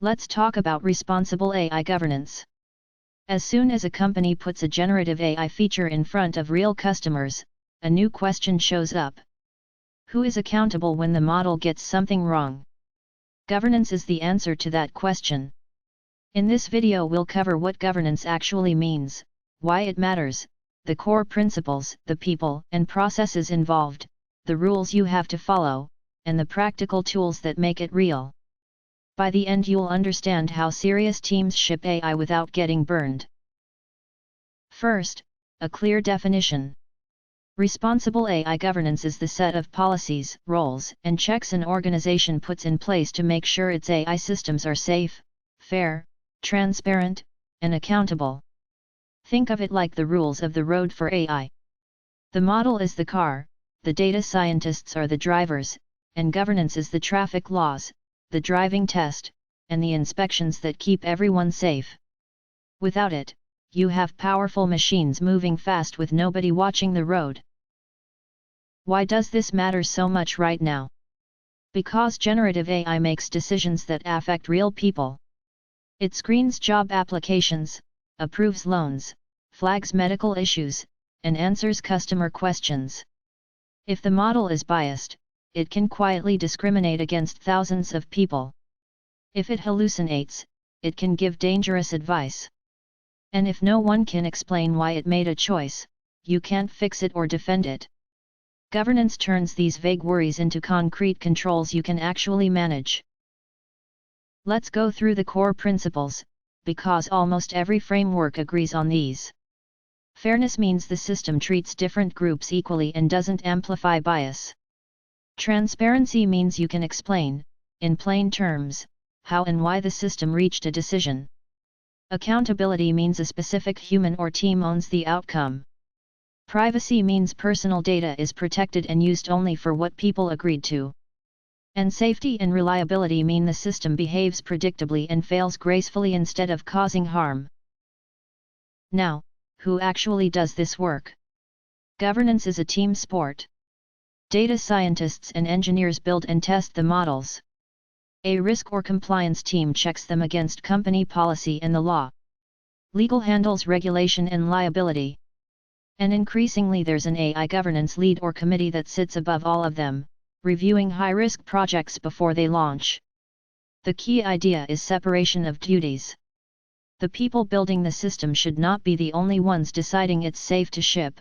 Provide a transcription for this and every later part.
Let's talk about responsible AI governance. As soon as a company puts a generative AI feature in front of real customers, a new question shows up. Who is accountable when the model gets something wrong? Governance is the answer to that question. In this video we'll cover what governance actually means, why it matters, the core principles, the people and processes involved, the rules you have to follow, and the practical tools that make it real. By the end you'll understand how serious teams ship AI without getting burned. First, a clear definition. Responsible AI governance is the set of policies, roles, and checks an organization puts in place to make sure its AI systems are safe, fair, transparent, and accountable. Think of it like the rules of the road for AI. The model is the car, the data scientists are the drivers, and governance is the traffic laws, the driving test, and the inspections that keep everyone safe. Without it, you have powerful machines moving fast with nobody watching the road. Why does this matter so much right now? Because generative AI makes decisions that affect real people. It screens job applications, approves loans, flags medical issues, and answers customer questions. If the model is biased, it can quietly discriminate against thousands of people. If it hallucinates, it can give dangerous advice. And if no one can explain why it made a choice, you can't fix it or defend it. Governance turns these vague worries into concrete controls you can actually manage. Let's go through the core principles, because almost every framework agrees on these. Fairness means the system treats different groups equally and doesn't amplify bias. Transparency means you can explain, in plain terms, how and why the system reached a decision. Accountability means a specific human or team owns the outcome. Privacy means personal data is protected and used only for what people agreed to. And safety and reliability mean the system behaves predictably and fails gracefully instead of causing harm. Now, who actually does this work? Governance is a team sport. Data scientists and engineers build and test the models. A risk or compliance team checks them against company policy and the law. Legal handles regulation and liability. And increasingly there's an AI governance lead or committee that sits above all of them, reviewing high-risk projects before they launch. The key idea is separation of duties. The people building the system should not be the only ones deciding it's safe to ship.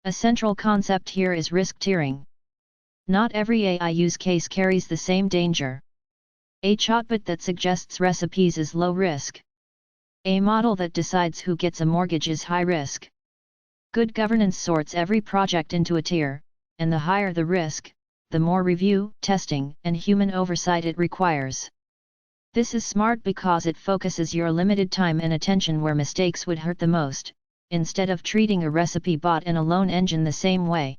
A central concept here is risk tiering. Not every AI use case carries the same danger. A chatbot that suggests recipes is low risk. A model that decides who gets a mortgage is high risk. Good governance sorts every project into a tier, and the higher the risk, the more review, testing, and human oversight it requires. This is smart because it focuses your limited time and attention where mistakes would hurt the most, instead of treating a recipe bot and a loan engine the same way.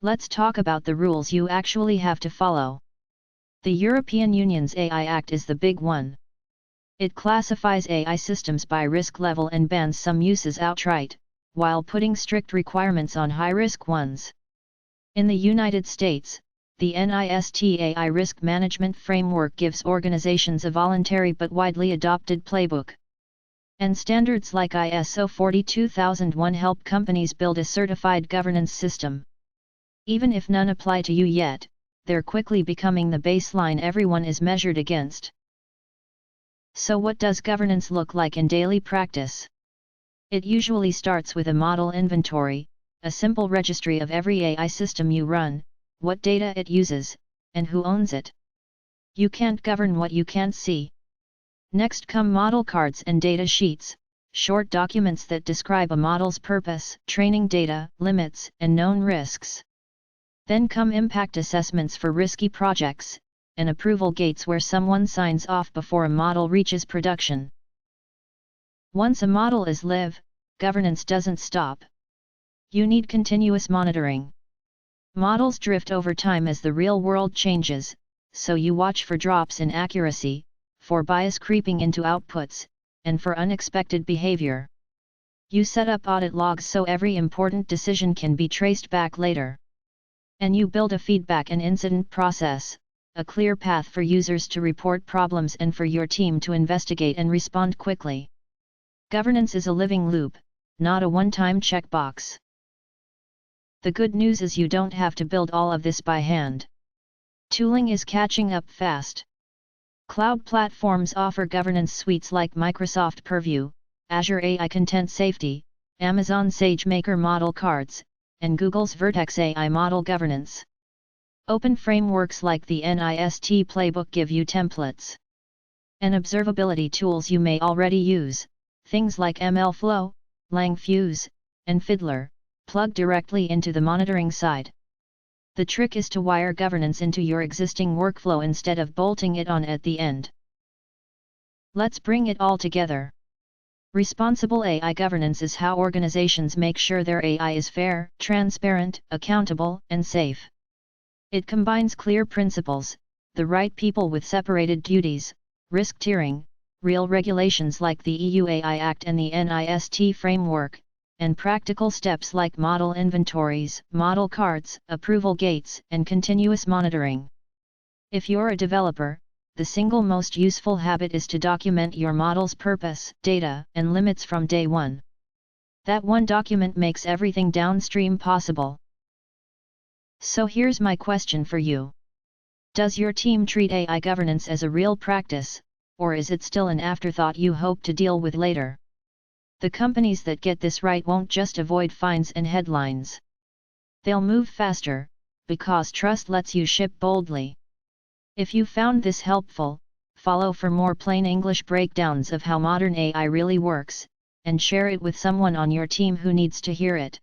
Let's talk about the rules you actually have to follow. The European Union's AI Act is the big one. It classifies AI systems by risk level and bans some uses outright, while putting strict requirements on high-risk ones. In the United States, the NIST AI Risk Management Framework gives organizations a voluntary but widely adopted playbook. And standards like ISO 42001 help companies build a certified governance system. Even if none apply to you yet, they're quickly becoming the baseline everyone is measured against. So what does governance look like in daily practice? It usually starts with a model inventory, a simple registry of every AI system you run, what data it uses, and who owns it. You can't govern what you can't see. Next come model cards and data sheets, short documents that describe a model's purpose, training data, limits, and known risks. Then come impact assessments for risky projects, and approval gates where someone signs off before a model reaches production. Once a model is live, governance doesn't stop. You need continuous monitoring. Models drift over time as the real world changes, so you watch for drops in accuracy, for bias creeping into outputs, and for unexpected behavior. You set up audit logs so every important decision can be traced back later. And you build a feedback and incident process, a clear path for users to report problems and for your team to investigate and respond quickly. Governance is a living loop, not a one-time checkbox. The good news is you don't have to build all of this by hand. Tooling is catching up fast. Cloud platforms offer governance suites like Microsoft Purview, Azure AI Content Safety, Amazon SageMaker Model Cards, and Google's Vertex AI Model Governance. Open frameworks like the NIST Playbook give you templates and observability tools you may already use, things like MLflow, LangFuse, and Fiddler, plug directly into the monitoring side. The trick is to wire governance into your existing workflow instead of bolting it on at the end. Let's bring it all together. Responsible AI governance is how organizations make sure their AI is fair, transparent, accountable, and safe. It combines clear principles, the right people with separated duties, risk tiering, real regulations like the EU AI Act and the NIST framework, and practical steps like model inventories, model cards, approval gates, and continuous monitoring. If you're a developer, the single most useful habit is to document your model's purpose, data, and limits from day one. That one document makes everything downstream possible. So here's my question for you. Does your team treat AI governance as a real practice, or is it still an afterthought you hope to deal with later? The companies that get this right won't just avoid fines and headlines. They'll move faster, because trust lets you ship boldly. If you found this helpful, follow for more plain English breakdowns of how modern AI really works, and share it with someone on your team who needs to hear it.